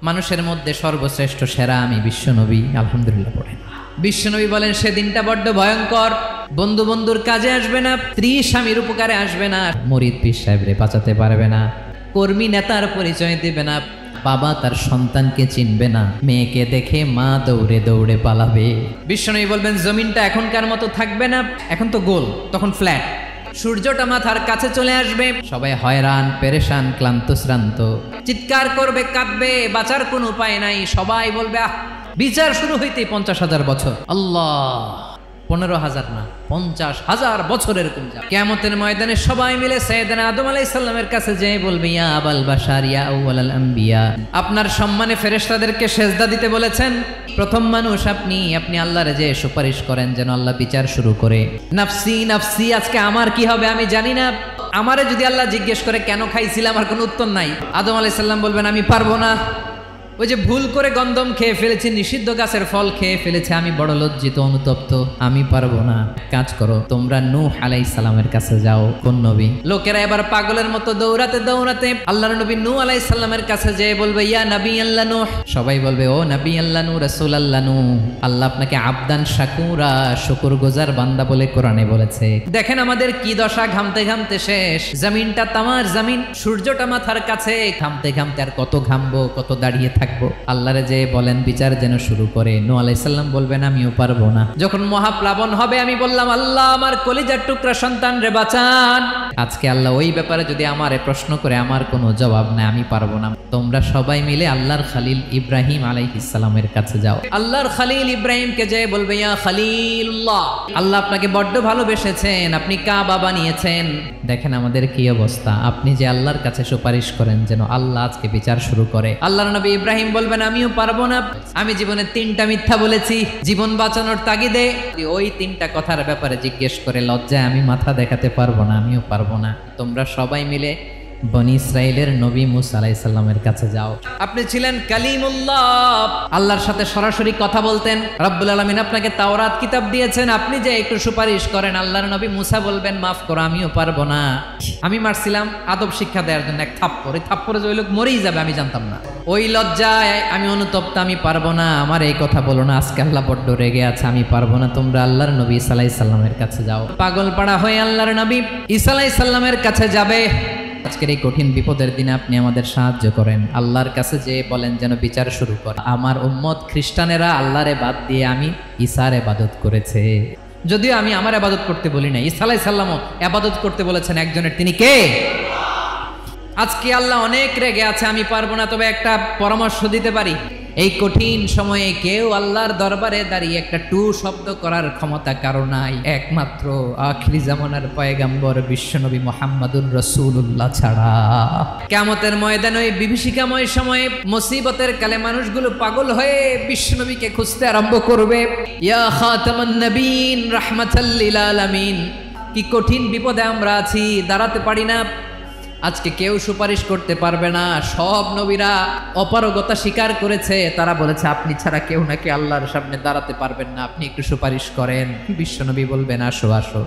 মানুষের মধ্যে সর্বশ্রেষ্ঠ সেরা আমি বিশ্বনবী, আলহামদুলিল্লাহ পড়েন। বিশ্বনবী বলেন সেদিনটা বড্ড ভয়ঙ্কর, বন্ধু বন্ধুর কাজে আসবে না, স্ত্রী স্বামীর উপকারে আসবে না, মুরিদ পীর সাহেবরে বাঁচাতে পারবে না, কর্মী নেতার পরিচয় দেবে না, বাবা তার সন্তানকে চিনবে না, মেয়েকে দেখে মা দৌড়ে দৌড়ে পালাবে। বিশ্বনবী বলবেন জমিনটা এখনকার মতো থাকবে না, এখন তো গোল, তখন ফ্ল্যাট, সূর্যটা মাথার কাছে চলে আসবে, সবাই হয়রান পেরেশান ক্লান্ত শ্রান্ত, চিৎকার করবে কাঁদবে, বাঁচার কোনো উপায় নাই। সবাই বলবে আহ, বিচার শুরু হইতে 50,000 বছর, আল্লাহ 15,000 না 50,000 বছর এরকম যাবে। কিয়ামতের ময়দানে সবাই মিলে সাইয়েদনা আদম আলাইহিস সালামের কাছে যেয়ে বলবে ইয়া আবাল বাশার ইয়া আউয়ালাল আম্বিয়া, আপনার সম্মানে ফেরেশতাদেরকে সেজদা দিতে বলেছেন, প্রথম মানুষ আপনি, আপনি আল্লাহর যে সুপারিশ করেন যেন আল্লাহ বিচার শুরু করে। নাফসি নাফসি, আজকে আমার কি হবে আমি জানি না, আমারে যদি আল্লাহ জিজ্ঞেস করে কেন খাইছিলাম, আমার কোনো উত্তর নাই। আদম আলাইহিস সালাম বলবেন আমি পারবো না, ওই যে ভুল করে গন্ধম খেয়ে ফেলেছি, নিষিদ্ধ গাছের ফল খেয়ে ফেলেছে, আমি বড় লজ্জিত অনুতপ্ত, আমি পারবো না। কাজ করো, তোমরা নূহ আলাইহিস সালামের কাছে যাও। কোন নবী? লোকেরা এবার পাগলের মতো দৌড়াতে দৌড়াতে আল্লাহর নবী নূহ আলাইহিস সালামের কাছে যেয়ে বলবে ইয়া নবী আল্লাহ নূহ। সবাই বলবে ও নবী আল্লাহ নূহ, রাসূল আল্লাহ নূহ, আল্লাহ আপনাকে আবদান শাকুরা, শুকরগুজার বান্দা বলে কোরআনে বলেছে। দেখেন আমাদের কি দশা, ঘামতে ঘামতে শেষ, জমিনটা তামার জমিন, সূর্যটা মাথার কাছে, ঘামতে ঘামতে আর কত ঘামবো, কত দাঁড়িয়ে থাকবো। আল্লাহরে যে বলেন বিচার যেন শুরু করে। নূহ আলাইহিস সালাম বলবেন আমিও পারবো না। যখন মহাপ্লাবন হবে আমি বললাম আল্লাহ আমার কলিজার টুকরা সন্তান রে বাঁচান। আজকে আল্লাহ ওই ব্যাপারে যদি আমারে প্রশ্ন করে আমার কোনো জবাব নাই, আমি পারবো না। তোমরা সবাই মিলে আল্লাহর খলিল ইব্রাহিম আলাইহিস সালামের কাছে যাও। আল্লাহর খলিল ইব্রাহিমকে যে বলবে ইয়া খলিলুল্লাহ, আল্লাহ আপনাকে বড্ড ভালোবেসেছেন, আপনি কাবা বানিয়েছেন, দেখেন আমাদের কি অবস্থা, আপনি যে আল্লাহর কাছে সুপারিশ করেন যেন আল্লাহ আজকে বিচার শুরু করে। আল্লাহর নবী ইব্রাহিম বলবেন আমিও পারবো না, আমি জীবনে 3টা মিথ্যা বলেছি, জীবন বাঁচানোর তাগিদে ওই 3টা কথার ব্যাপারে জিজ্ঞেস করে লজ্জায় আমি মাথা দেখাতে পারবো না, আমিও পারবো না। তোমরা সবাই মিলে বনি ইসরাইলের নবী মুসা আলাইহিস সালামের কাছে যাও। আপনি ছিলেন কালিমুল্লাহ, আল্লাহর সাথে সরাসরি কথা বলতেন, রব্বুল আলামিন আপনাকে তাওরাত কিতাব দিয়েছেন, আপনি যে একটু সুপারিশ করেন। আল্লাহর নবী মুসা বলবেন মাফ করো, আমিও পারবো না। আমি মারছিলাম আদব শিক্ষা দেওয়ার জন্য এক থাপ্পড়, এই থাপ্পড়ে যে ওই লোক মরেই যাবে আমি জানতাম না, ওই লজ্জায় আমি অনুতপ্ত, আমি পারবো না, আমার এই কথা বলো না, আজকে আল্লাহ বড্ড রেগে আছে, আমি পারবো না। তোমরা আল্লাহর নবী ঈসা আলাইহিস সালামের কাছে যাও। পাগল পাড়া হয়ে আল্লাহর নবী ঈসা আলাইহিস সালামের কাছে যাবে। আজকের এই কঠিন বিপদের দিনে আপনি আমাদের সাহায্য করেন, আল্লাহর কাছে যে বলেন যেন বিচার শুরু করে। আমার উম্মত খ্রিস্টানেরা আল্লাহরে বাদ দিয়ে আমি ঈসার ইবাদত করেছে, যদিও আমি আমার ইবাদত করতে বলি না, ঈসা আলাইহিস সালামও ইবাদত করতে বলেছেন একজনের, তিনি কে? আজকে আল্লাহ অনেক রেগে আছে, আমি পারবো না। তবে একটা পরামর্শ দিতে পারি, এই কঠিন সময়ে কেউ আল্লাহর দরবারে দাঁড়িয়ে একটা টু শব্দ করার ক্ষমতা কারো নাই, একমাত্র আখিরি জামানার পয়গাম্বর বিশ্বনবী মুহাম্মাদুর রাসূলুল্লাহ ছাড়া। কিয়ামতের ময়দানে ওই বিভীষিকাময় সময়ে মুসিবতের কালে মানুষগুলো পাগল হয়ে বিশ্বনবীকে খুঁজতে আরম্ভ করবে। ইয়া খাতামান নবীন রাহমাতাল লিল আলামিন, কি কঠিন বিপদে আমরা আছি, দাঁড়াতে পারি না। আজকে কেউ সুপারিশ করতে পারবে না, সব নবীরা অপারগতা স্বীকার করেছে, তারা বলেছে আপনি ছাড়া কেউ নাকি আল্লাহর সামনে দাঁড়াতে পারবেন না, আপনি একটু সুপারিশ করেন। বিশ্বনবী বলবেন আসো আসো।